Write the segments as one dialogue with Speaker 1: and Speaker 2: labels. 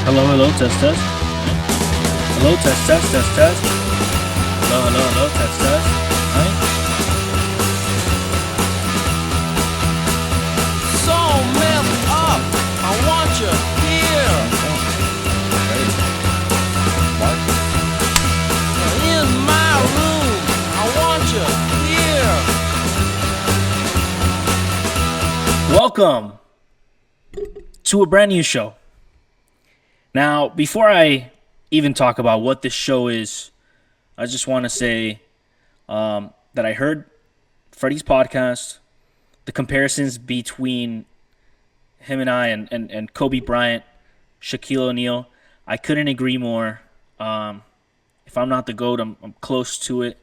Speaker 1: Hello, hello, test, test. Hello, test, test, test, test. Hello, hello, hello, test, test. Right?
Speaker 2: So messed up. I want you here. In my room. I want you here.
Speaker 1: Welcome to a brand new show. Now, before I even talk about what this show is, I just want to say that I heard Freddie's podcast, the comparisons between him and I and Kobe Bryant, Shaquille O'Neal. I couldn't agree more. If I'm not the GOAT, I'm close to it,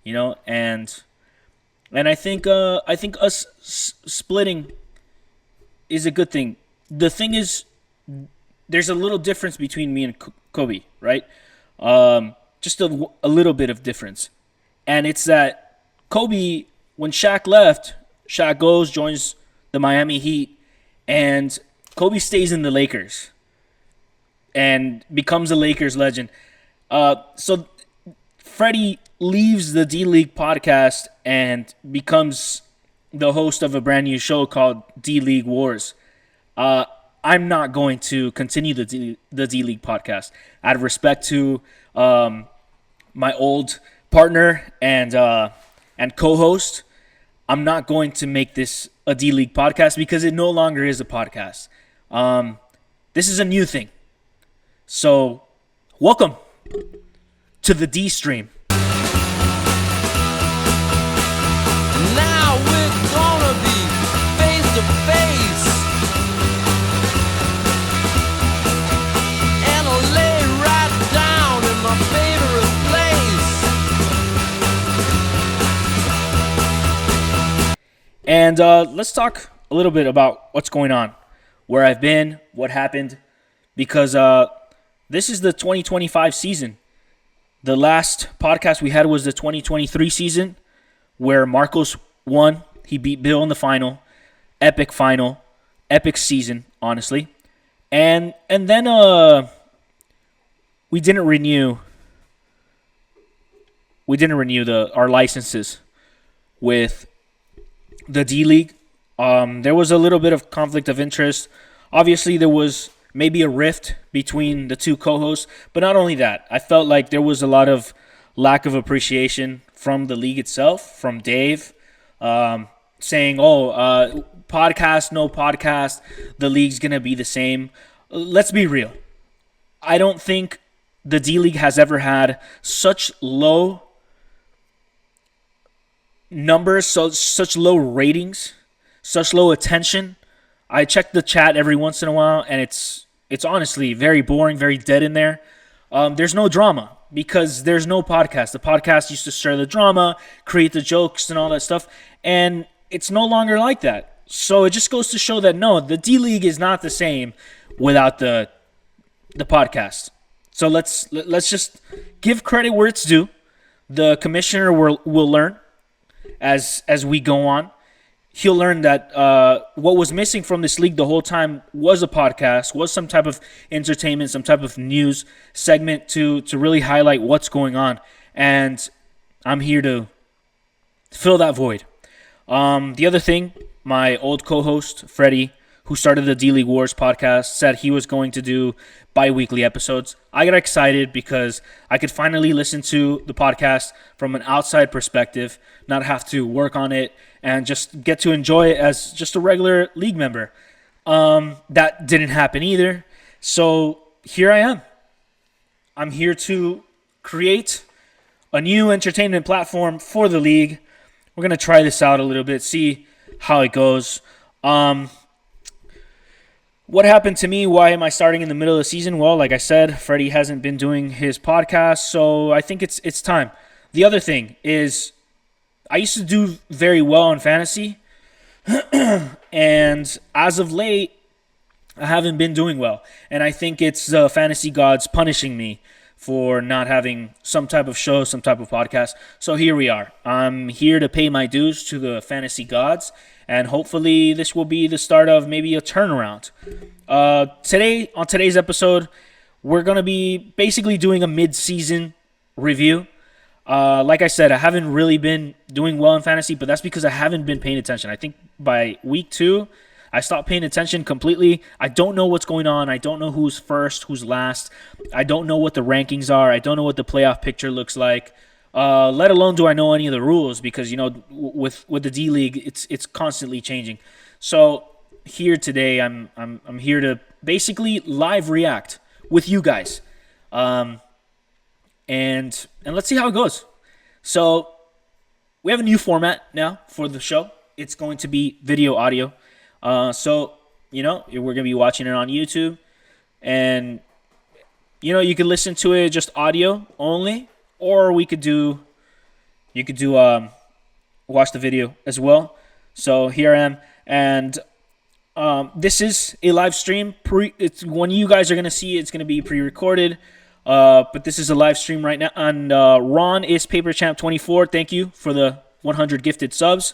Speaker 1: and I think us splitting is a good thing. The thing is, there's a little difference between me and Kobe, right? Just a little bit of difference. And it's that Kobe, when Shaq left, Shaq goes, joins the Miami Heat, and Kobe stays in the Lakers and becomes a Lakers legend. So Freddie leaves the D-League podcast and becomes the host of a brand new show called D-League Wars. I'm not going to continue the D-League podcast out of respect to my old partner and co-host. I'm not going to make this a D-League podcast because it no longer is a podcast. This is a new thing. So, welcome to the D Stream.
Speaker 2: Now we're gonna be face to face. And I'll lay right down in my favorite place.
Speaker 1: And let's talk a little bit about what's going on, where I've been, what happened, because this is the 2025 season. The last podcast we had was the 2023 season, where Marcos won. He beat Bill in the final. Epic season, honestly. And then we didn't renew our licenses with the D-League. There was a little bit of conflict of interest. Obviously, there was maybe a rift between the two co-hosts. But not only that, I felt like there was a lot of lack of appreciation from the league itself, from Dave, saying, podcast, no podcast, the league's going to be the same. Let's be real. I don't think the D-League has ever had such low numbers, such low ratings, such low attention. I check the chat every once in a while, and it's honestly very boring, very dead in there. There's no drama because there's no podcast. The podcast used to stir the drama, create the jokes and all that stuff, and it's no longer like that. So it just goes to show that no, the D-League is not the same without the podcast. So let's just give credit where it's due. The commissioner will learn as we go on. He'll learn that what was missing from this league the whole time was a podcast, was some type of entertainment, some type of news segment to really highlight what's going on. And I'm here to fill that void. The other thing, my old co-host, Freddie, who started the D-League Wars podcast, said he was going to do bi-weekly episodes. I got excited because I could finally listen to the podcast from an outside perspective, not have to work on it, and just get to enjoy it as just a regular league member. That didn't happen either. So here I am. I'm here to create a new entertainment platform for the league. We're going to try this out a little bit, see how it goes. What happened to me? Why am I starting in the middle of the season? Well, like I said, Freddie hasn't been doing his podcast, so I think it's time. The other thing is I used to do very well in fantasy, and as of late, I haven't been doing well. And I think it's the fantasy gods punishing me for not having some type of show, some type of podcast. So here we are. I'm here to pay my dues to the fantasy gods, and hopefully this will be the start of maybe a turnaround. On today's episode, we're going to be basically doing a mid-season review. Like I said, I haven't really been doing well in fantasy, but that's because I haven't been paying attention. I think by week 2, I stopped paying attention completely. I don't know what's going on. I don't know who's first, who's last. I don't know what the rankings are. I don't know what the playoff picture looks like. Let alone do I know any of the rules, because with the D League, it's constantly changing. So here today, I'm here to basically live react with you guys, and let's see how it goes. So we have a new format now for the show. It's going to be video audio. So we're going to be watching it on YouTube, and you could listen to it just audio only, or you could watch the video as well. So here I am, and this is a live stream. It's when you guys are going to see it, it's going to be pre-recorded. But this is a live stream right now. And Ron is Paper Champ 24. Thank you for the 100 gifted subs.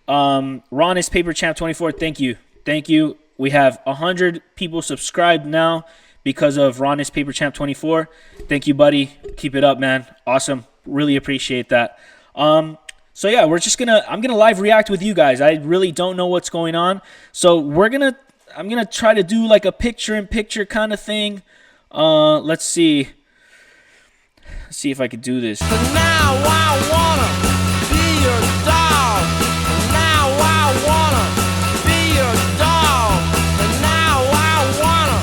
Speaker 1: Ron is Paper Champ 24. Thank you. We have 100 people subscribed now because of Ron is Paper Champ 24. Thank you, buddy. Keep it up, man. Awesome. Really appreciate that. So yeah, I'm gonna live react with you guys. I really don't know what's going on, so I'm gonna try to do like a picture-in-picture kind of thing. Let's see if I could do this.
Speaker 2: But now I wanna be your dog. And now I wanna be your dog. And now I wanna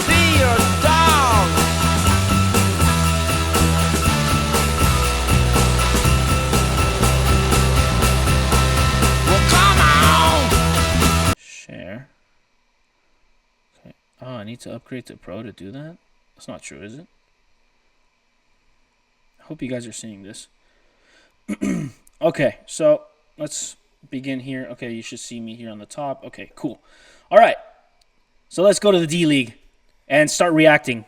Speaker 2: be your dog. Well, come on.
Speaker 1: Share. Okay. Oh, I need to upgrade to Pro to do that? That's not true, is it? I hope you guys are seeing this. Okay, so let's begin here. Okay, you should see me here on the top. Okay, cool. All right, so let's go to the D League and start reacting.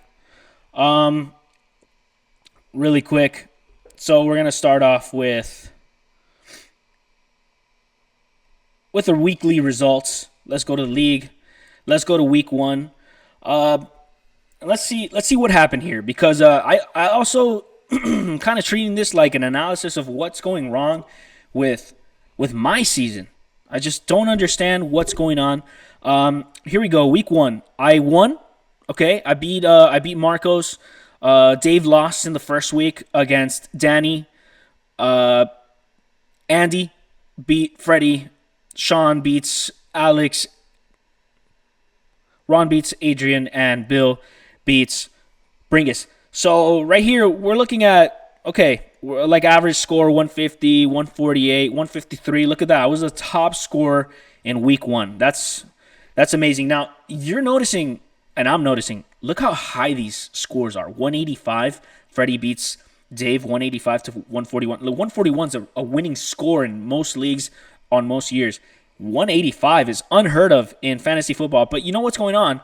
Speaker 1: Really quick. So we're gonna start off with the weekly results. Let's go to the league. Let's go to week 1. Let's see what happened here, because I also kind of treating this like an analysis of what's going wrong with my season. I just don't understand what's going on. Here we go. Week 1. I won. Okay, I beat Marcos. Dave lost in the first week against Danny. Andy beat Freddie. Sean beats Alex. Ron beats Adrian, and Bill beats Bringus. So right here, we're looking at, like average score 150, 148, 153. Look at that. I was the top scorer in week 1. That's amazing. Now, you're noticing, and I'm noticing, look how high these scores are. 185. Freddie beats Dave, 185 to 141. 141 is a winning score in most leagues on most years. 185 is unheard of in fantasy football. But you know what's going on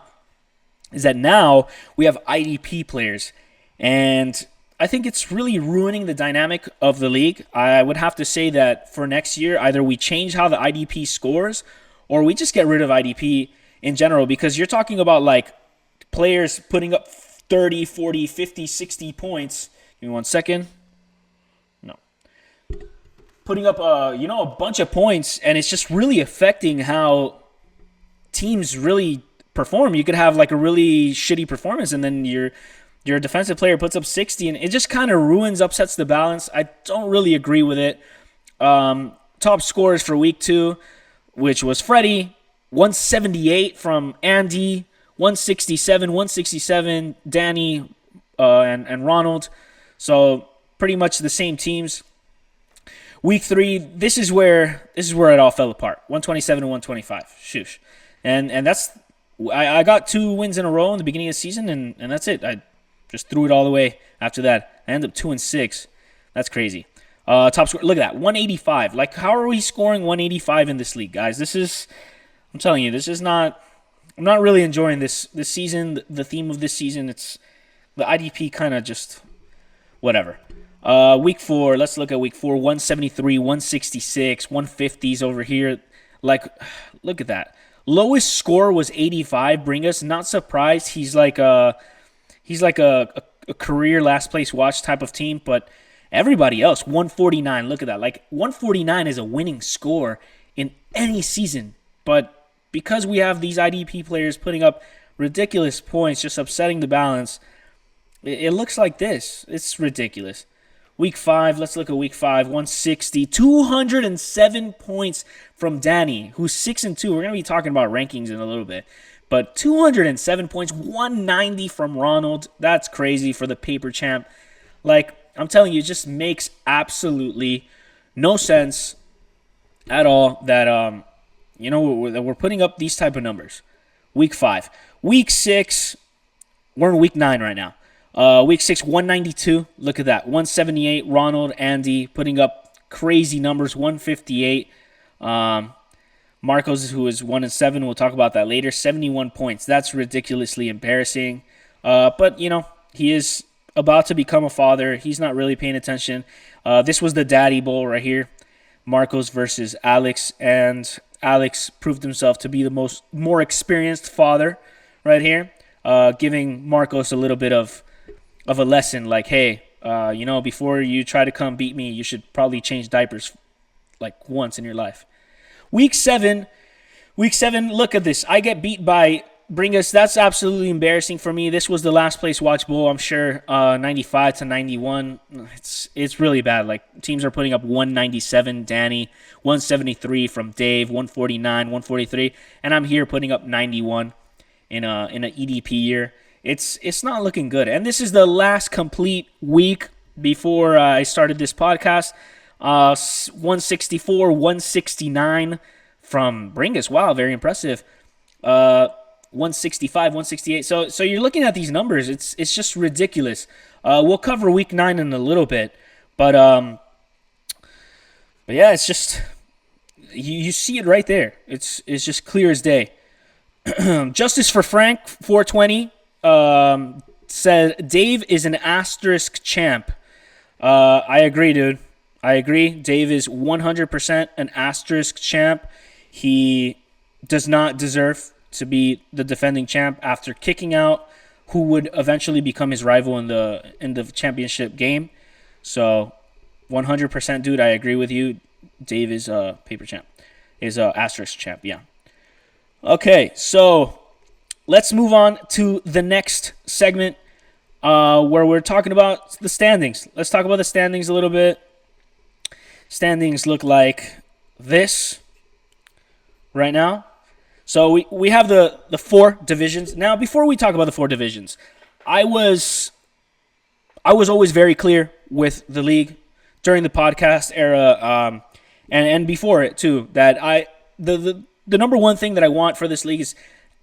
Speaker 1: is that now we have IDP players, and I think it's really ruining the dynamic of the league. I would have to say that for next year, either we change how the IDP scores, or we just get rid of IDP in general, because you're talking about like players putting up 30, 40, 50, 60 points. Give me 1 second. No. Putting up a bunch of points, and it's just really affecting how teams really perform. You could have like a really shitty performance, and then your defensive player puts up 60, and it just kind of upsets the balance. I don't really agree with it. Top scores for week 2, which was Freddie, 178 from Andy, 167, Danny, and Ronald. So pretty much the same teams. Week 3, this is where it all fell apart. 127 and 125. Shoosh. And that's I got 2 wins in a row in the beginning of the season, and that's it. I just threw it all away after that. I ended up 2-6. That's crazy. Top score. Look at that, 185. Like, how are we scoring 185 in this league, guys? I'm telling you, this is not. I'm not really enjoying this season. The theme of this season, it's the IDP kind of just whatever. Week 4, let's look at week 4. 173, 166, 150s over here. Like, look at that. Lowest score was 85. Bringus, not surprised. He's like a career last place watch type of team, but everybody else 149. Look at that. Like 149 is a winning score in any season, but because we have these IDP players putting up ridiculous points, just upsetting the balance, it looks like this. It's ridiculous. Week 5, let's look at week 5. 160, 207 points from Danny, who's 6-2. We're going to be talking about rankings in a little bit. But 207 points, 190 from Ronald. That's crazy for the paper champ. Like, I'm telling you, it just makes absolutely no sense at all that, we're putting up these type of numbers. Week 5. Week 6, we're in week 9 right now. Week 6, 192. Look at that. 178. Ronald, Andy putting up crazy numbers. 158. Marcos, who is 1-7. We'll talk about that later. 71 points. That's ridiculously embarrassing. But, he is about to become a father. He's not really paying attention. This was the Daddy Bowl right here. Marcos versus Alex. And Alex proved himself to be the more experienced father right here. Giving Marcos a little bit of a lesson, like, hey, before you try to come beat me, you should probably change diapers like once in your life. Week 7, look at this. I get beat by Bringus. That's absolutely embarrassing for me. This was the last place watch bowl, I'm sure, 95-91. It's really bad. Like, teams are putting up 197, Danny, 173 from Dave, 149, 143, and I'm here putting up 91 in an EDP year. It's not looking good. And this is the last complete week before I started this podcast. 164, 169 from Bringus. Wow, very impressive. 165, 168. So you're looking at these numbers. It's just ridiculous. We'll cover week 9 in a little bit, but yeah, it's just you see it right there. It's just clear as day. Justice for Frank 420 said Dave is an asterisk champ. I agree, dude. I agree. Dave is 100% an asterisk champ. He does not deserve to be the defending champ after kicking out who would eventually become his rival in the championship game. So 100%, dude, I agree with you. Dave is a paper champ. Is a asterisk champ, yeah. Okay, so let's move on to the next segment where we're talking about the standings. Let's talk about the standings a little bit. Standings look like this right now. So we have the 4 divisions. Now, before we talk about the 4 divisions, I was always very clear with the league during the podcast era and before it too, that the number one thing that I want for this league is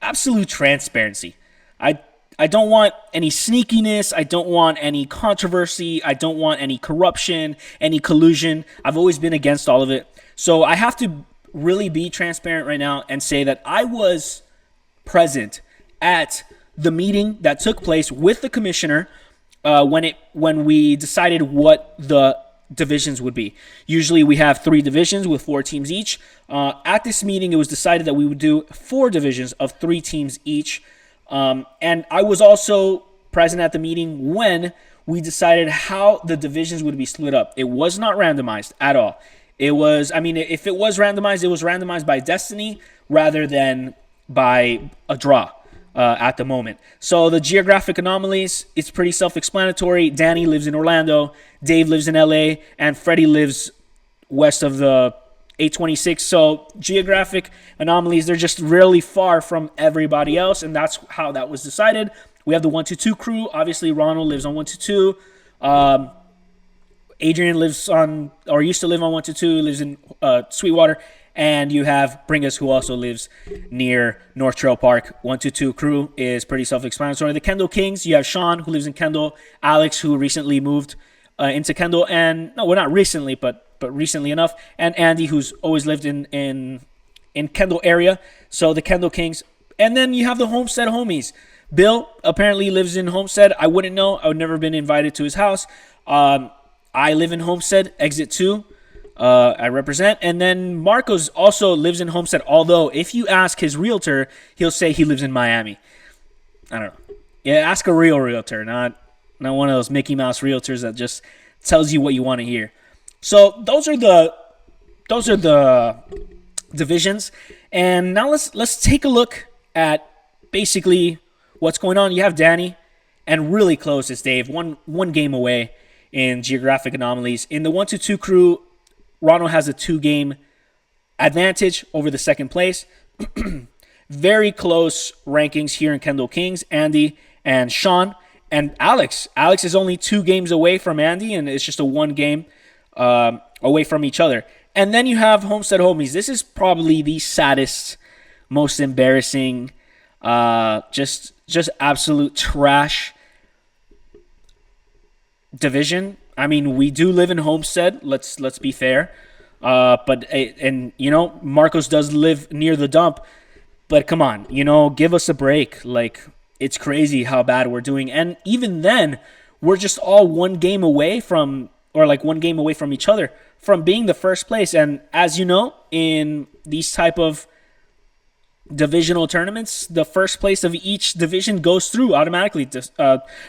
Speaker 1: absolute transparency. I don't want any sneakiness. I don't want any controversy. I don't want any corruption, any collusion. I've always been against all of it. So I have to really be transparent right now and say that I was present at the meeting that took place with the commissioner when we decided what the divisions would be. Usually we have 3 divisions with 4 teams each. At this meeting, it was decided that we would do 4 divisions of 3 teams each. And I was also present at the meeting when we decided how the divisions would be split up. It was not randomized at all. It was, if it was randomized by destiny rather than by a draw at the moment. So the geographic anomalies, it's pretty self-explanatory. Danny lives in Orlando, Dave lives in LA, and Freddie lives west of the 826. So geographic anomalies, they're just really far from everybody else, and that's how that was decided. We have the 122 crew. Obviously, Ronald lives on 122. Adrian lives on, or used to live on 122, lives in Sweetwater. And you have Bringus, who also lives near North Trail Park. 122 crew is pretty self-explanatory. The Kendall Kings, you have Sean, who lives in Kendall. Alex, who recently moved into Kendall. And, no, well, not recently, but recently enough. And Andy, who's always lived in Kendall area. So the Kendall Kings. And then you have the Homestead homies. Bill apparently lives in Homestead. I wouldn't know. I would never been invited to his house. I live in Homestead, Exit 2. I represent. And then Marcos also lives in Homestead, although if you ask his realtor, he'll say he lives in Miami. I don't know. Yeah, ask a real realtor, not one of those Mickey Mouse realtors that just tells you what you want to hear. So those are the divisions. And now let's take a look at basically what's going on. You have Danny, and really close is Dave, one game away in geographic anomalies. In the 1-2 crew, Ronald has a 2-game advantage over the second place. Very close rankings here in Kendall Kings, Andy and Sean. And Alex is only 2 games away from Andy, and it's just a 1 game away from each other. And then you have Homestead Homies. This is probably the saddest, most embarrassing, just absolute trash division. I mean, we do live in Homestead. Let's be fair. But Marcos does live near the dump. But come on, give us a break. Like, it's crazy how bad we're doing. And even then, we're just all 1 game away from, or like 1 game away from each other from being the first place. And as you know, in these type of divisional tournaments, the first place of each division goes through automatically,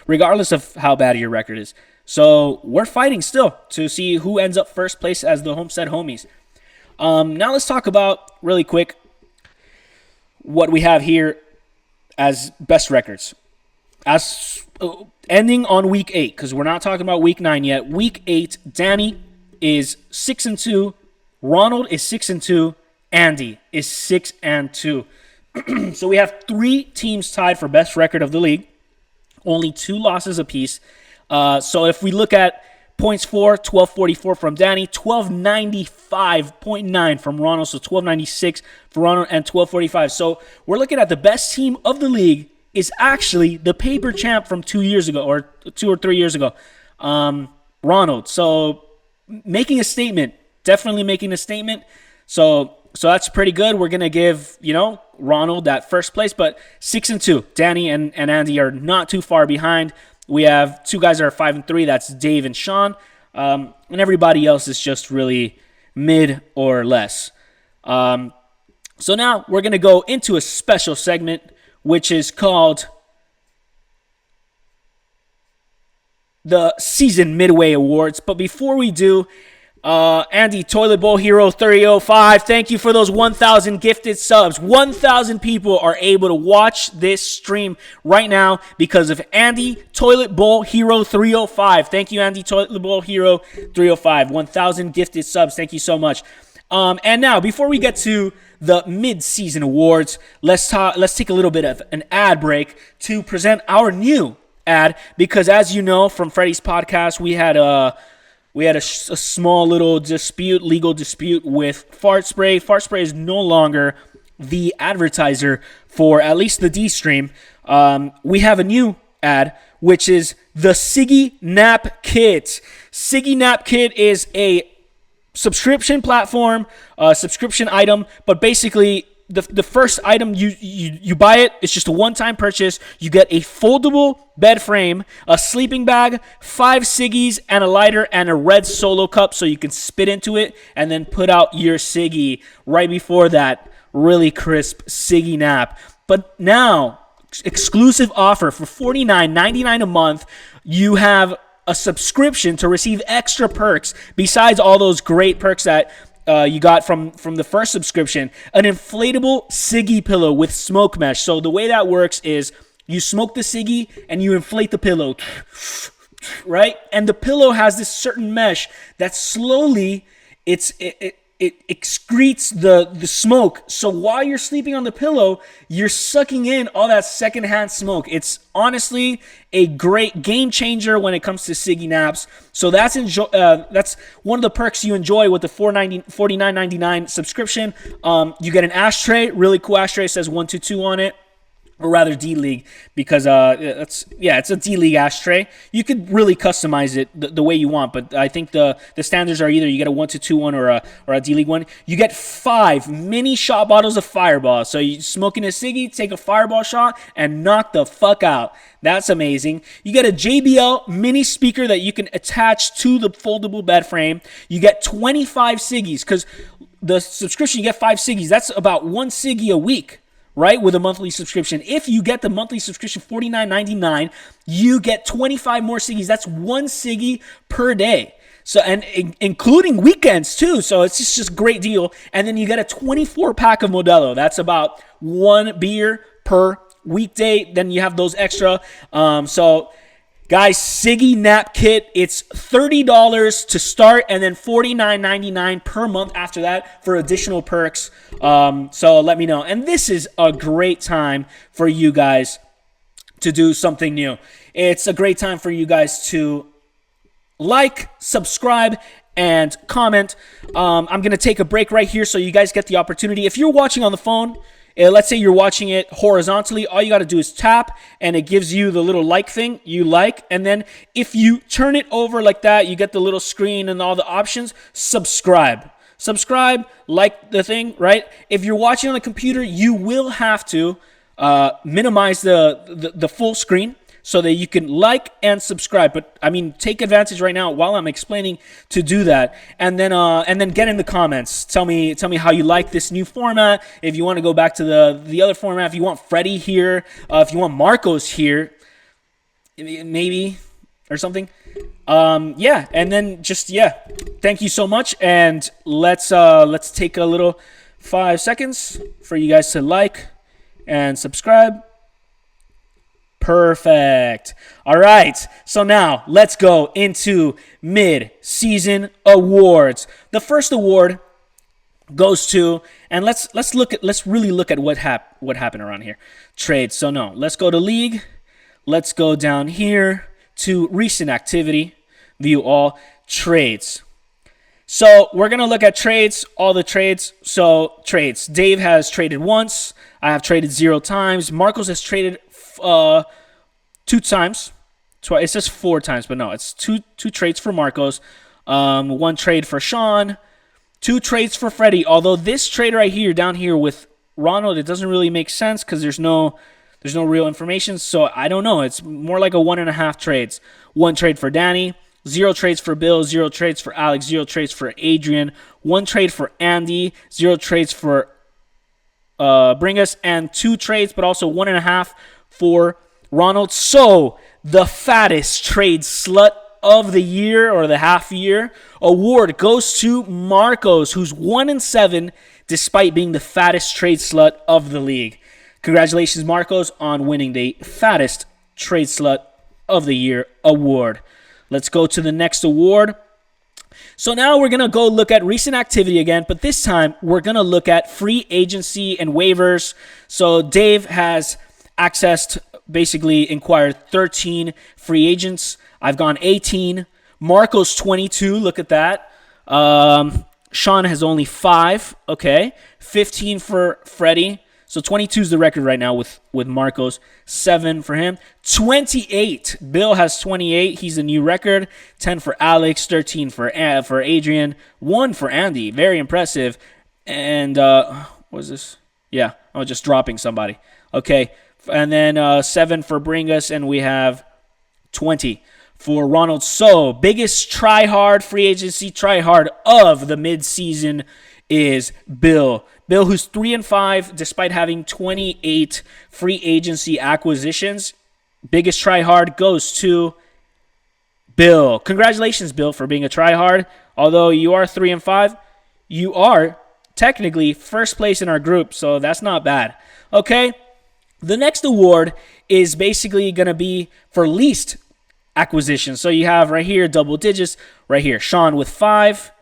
Speaker 1: regardless of how bad your record is. So we're fighting still to see who ends up first place as the Homestead Homies. Now let's talk about, really quick, what we have here as best records. As ending on week 8, because we're not talking about week 9 yet. Week 8, Danny is 6-2, Ronald is 6-2, Andy is 6-2. So we have 3 teams tied for best record of the league, only 2 losses apiece. So if we look at points for, 1244 from Danny, 1295.9 from Ronald, so 1296 for Ronald, and 1245. So we're looking at the best team of the league is actually the paper champ from 2 years ago, or 2 or 3 years ago, Ronald. So making a statement, definitely making a statement. So that's pretty good. We're gonna give Ronald that first place, but 6-2. Danny and Andy are not too far behind. We have 2 guys that are 5-3. That's Dave and Sean, and everybody else is just really mid or less. So now we're gonna go into a special segment, which is called the Season Midway Awards. But before we do, Andy, Toilet Bowl Hero 305, thank you for those 1,000 gifted subs. 1,000 people are able to watch this stream right now because of Andy, Toilet Bowl Hero 305. Thank you, Andy, Toilet Bowl Hero 305. 1,000 gifted subs. Thank you so much. And now, before we get to the mid-season awards, let's take a little bit of an ad break to present our new ad, because as you know from Freddie's podcast, we had a small little legal dispute with Fart Spray. Fart Spray is no longer the advertiser for at least the D stream. We have a new ad, which is the Siggy Nap Kit. Siggy Nap Kit is a subscription platform, subscription item, but basically the first item you buy it's just a one-time purchase. You get a foldable bed frame, a sleeping bag, 5 ciggies, and a lighter, and a red Solo cup so you can spit into it and then put out your ciggy right before that really crisp ciggy nap. But now, exclusive offer for $49.99 a month, you have a subscription to receive extra perks besides all those great perks that you got from the first subscription. An inflatable ciggy pillow with smoke mesh. So the way that works is you smoke the ciggy and you inflate the pillow, right? And the pillow has this certain mesh that slowly it excretes the smoke. So while you're sleeping on the pillow, you're sucking in all that secondhand smoke. It's honestly a great game changer when it comes to ciggy naps. So that's one of the perks you enjoy with the $49.99 subscription. You get an ashtray, really cool ashtray, it says 122 on it. or rather D League, because it's a D League ashtray. You could really customize it the way you want, but I think the standards are either you get a 1-2 one or a D League one. You get 5 mini shot bottles of Fireball. So you smoking a ciggy, take a Fireball shot and knock the fuck out. That's amazing. You get a JBL mini speaker that you can attach to the foldable bed frame. You get 25 ciggies, because the subscription, you get 5 ciggies. That's about 1 ciggy a week, right, with a monthly subscription. If you get the monthly subscription, $49.99, you get 25 more ciggies. That's 1 ciggy per day. So, and including weekends too. So it's just a great deal. And then you get a 24 pack of Modelo. That's about 1 beer per weekday. Then you have those extra. So guys, Siggy Nap Kit, it's $30 to start and then $49.99 per month after that for additional perks. So let me know. And this is a great time for you guys to do something new. It's a great time for you guys to like, subscribe, and comment. I'm going to take a break right here so you guys get the opportunity. If you're watching on the phone, let's say you're watching it horizontally, all you got to do is tap, and it gives you the little like thing you like. And then if you turn it over like that, you get the little screen and all the options. Subscribe, like the thing, right? If you're watching on the computer, you will have to minimize the full screen so that you can like and subscribe. But I mean, take advantage right now while I'm explaining to do that, and then get in the comments. Tell me how you like this new format. If you want to go back to the other format, if you want Freddie here, if you want Marcos here, maybe, or something. Yeah, and then just thank you so much, and let's take a little 5 seconds for you guys to like and subscribe. Perfect. All right. So now let's go into mid-season awards. The first award goes to, and let's really look at what happened around here. Trades. So no, let's go to league. Let's go down here to recent activity. View all trades. So we're going to look at trades, all the trades. So trades. Dave has traded once. I have traded 0 times. Marcos has traded 2 times. It says 4 times, but no, it's two trades for Marcos. 1 trade for Sean. 2 trades for Freddie. Although this trade right here, down here with Ronald, it doesn't really make sense because there's no real information. So I don't know. It's more like a 1.5 trades. 1 trade for Danny. 0 trades for Bill. 0 trades for Alex. 0 trades for Adrian. 1 trade for Andy. 0 trades for Bringus, and 2 trades, but also 1.5 for Ronald. So the fattest trade slut of the year, or the half year award, goes to Marcos, who's 1-7 despite being the fattest trade slut of the league. Congratulations, Marcos, on winning the fattest trade slut of the year award. Let's go to the next award. So now we're going to go look at recent activity again, but this time we're going to look at free agency and waivers. So Dave has basically inquired 13 free agents. I've gone 18. Marcos 22, look at that. Sean has only 5, okay. 15 for Freddie. So 22 is the record right now with Marcos. 7 for him. 28. Bill has 28. He's a new record. 10 for Alex. 13 for Adrian. 1 for Andy. Very impressive. And what was this? Yeah, I was just dropping somebody. Okay. And then 7 for Bringus. And we have 20 for Ronald. So biggest try-hard free agency try-hard of the midseason is Bill. Bill, who's 3-5 despite having 28 free agency acquisitions. Biggest try-hard goes to Bill. Congratulations, Bill, for being a try-hard. Although you are 3-5, you are technically first place in our group, so that's not bad. Okay, the next award is basically going to be for least acquisition. So you have right here double digits. Right here, Sean with 5,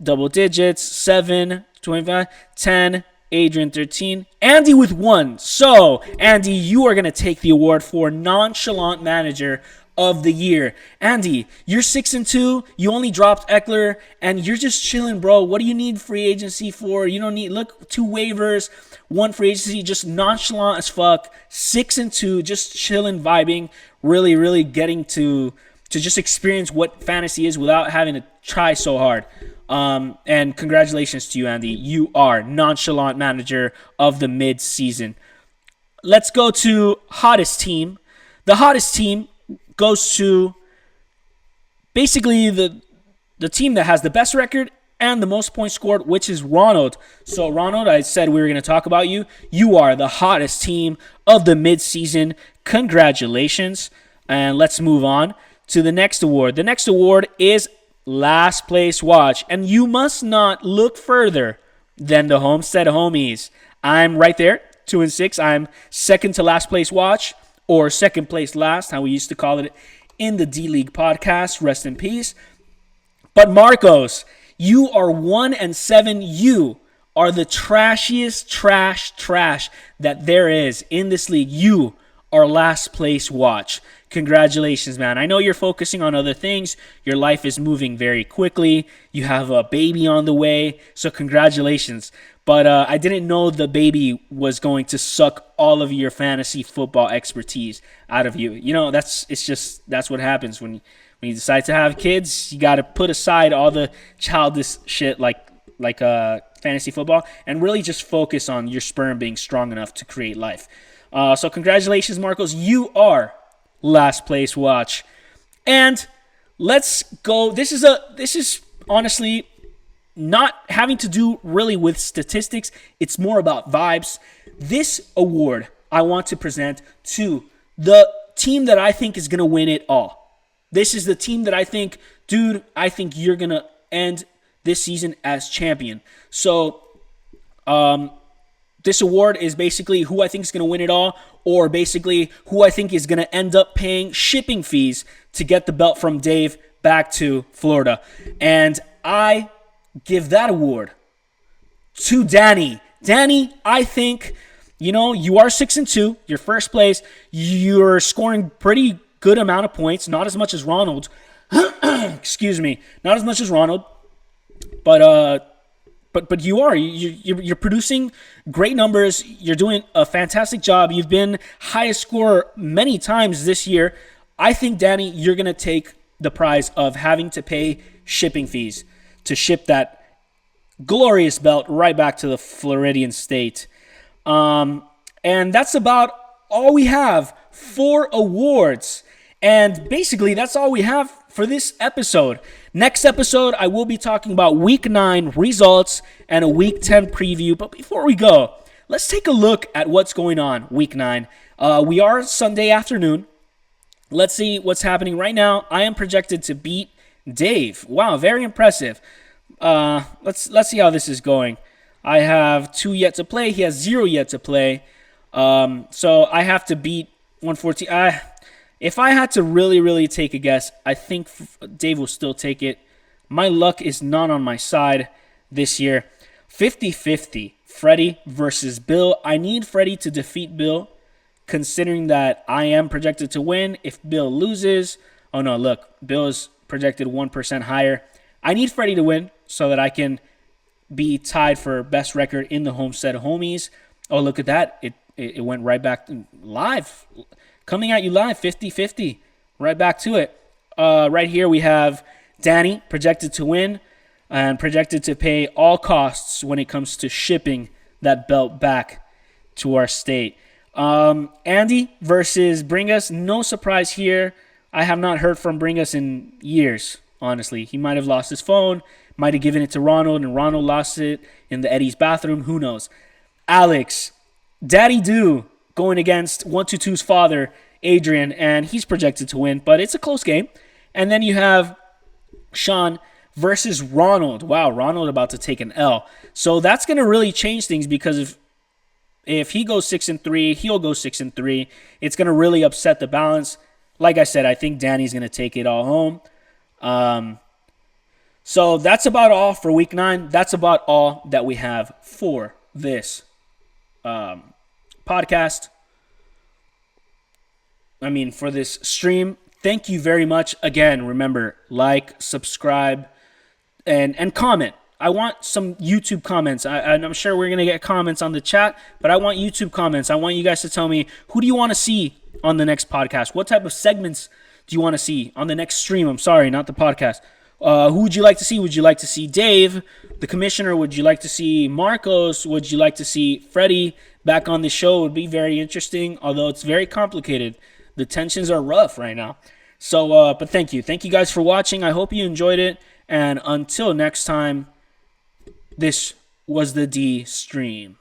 Speaker 1: double digits, 7, 25, 10, Adrian 13, Andy with 1. So, Andy, you are going to take the award for nonchalant manager of the year. Andy, you're 6-2. You only dropped Eckler, and you're just chilling, bro. What do you need free agency for? You don't need look 2 waivers, 1 free agency, just nonchalant as fuck. 6-2, just chilling, vibing, really, really getting to just experience what fantasy is without having to try so hard. And congratulations to you, Andy. You are nonchalant manager of the mid-season. Let's go to hottest team. The hottest team goes to basically the team that has the best record and the most points scored, which is Ronald. So, Ronald, I said we were going to talk about you. You are the hottest team of the mid-season. Congratulations. And let's move on to the next award. The next award is Last Place Watch. And you must not look further than the Homestead Homies. I'm right there, 2-6. I'm second to Last Place Watch, or second place last, how we used to call it in the D-League podcast. Rest in peace. But Marcos, you are 1-7. You are the trashiest trash that there is in this league. You are Last Place Watch. Congratulations, man. I know you're focusing on other things. Your life is moving very quickly. You have a baby on the way, so congratulations. But I didn't know the baby was going to suck all of your fantasy football expertise out of you. You know, that's what happens when you decide to have kids. You got to put aside all the childish shit like fantasy football and really just focus on your sperm being strong enough to create life. So congratulations, Marcos. You are Last Place Watch. And let's go. This is honestly not having to do really with statistics. It's more about vibes. This award I want to present to the team that I think is going to win it all. This is the team that I think you're going to end this season as champion. So, this award is basically who I think is going to win it all, or basically who I think is going to end up paying shipping fees to get the belt from Dave back to Florida. And I give that award to Danny. Danny, I think, you are 6-2. You're first place. You're scoring pretty good amount of points. Not as much as Ronald. Excuse me. Not as much as Ronald. But you are. You're producing great numbers. You're doing a fantastic job. You've been highest scorer many times this year. I think, Danny, you're going to take the prize of having to pay shipping fees to ship that glorious belt right back to the Floridian state. And that's about all we have for awards. And basically, that's all we have for this episode. Next episode, I will be talking about Week 9 results and a Week 10 preview. But before we go, let's take a look at what's going on Week 9. We are Sunday afternoon. Let's see what's happening right now. I am projected to beat Dave. Wow, very impressive. Let's see how this is going. I have 2 yet to play. He has 0 yet to play. So I have to beat 114. If I had to really, really take a guess, I think Dave will still take it. My luck is not on my side this year. 50-50, Freddie versus Bill. I need Freddie to defeat Bill, considering that I am projected to win. If Bill loses, oh no, look, Bill is projected 1% higher. I need Freddie to win so that I can be tied for best record in the Homestead Homies. Oh, look at that. It went right back live. Coming at you live, 50-50. Right back to it. Right here we have Danny projected to win and projected to pay all costs when it comes to shipping that belt back to our state. Andy versus Bringus. No surprise here. I have not heard from Bringus in years, honestly. He might have lost his phone, might have given it to Ronald, and Ronald lost it in the Eddie's bathroom. Who knows? Alex, Daddy Do, going against 122's father, Adrian, and he's projected to win, but it's a close game. And then you have Sean versus Ronald. Wow, Ronald about to take an L. So that's going to really change things, because if he goes 6-3, he'll go 6-3. It's going to really upset the balance. Like I said, I think Danny's going to take it all home. So that's about all for Week 9. That's about all that we have for this podcast. For this stream. thank you very much. Again, remember, like, subscribe, and comment. I want some YouTube comments. I'm sure we're going to get comments on the chat, but I want YouTube comments. I want you guys to tell me, who do you want to see on the next podcast? What type of segments do you want to see on the next stream? I'm sorry, not the podcast. Who would you like to see? Would you like to see Dave, the commissioner? Would you like to see Marcos? Would you like to see Freddie back on the show? It would be very interesting, although it's very complicated. The tensions are rough right now. So, but thank you. Thank you guys for watching. I hope you enjoyed it. And until next time, this was the D Stream.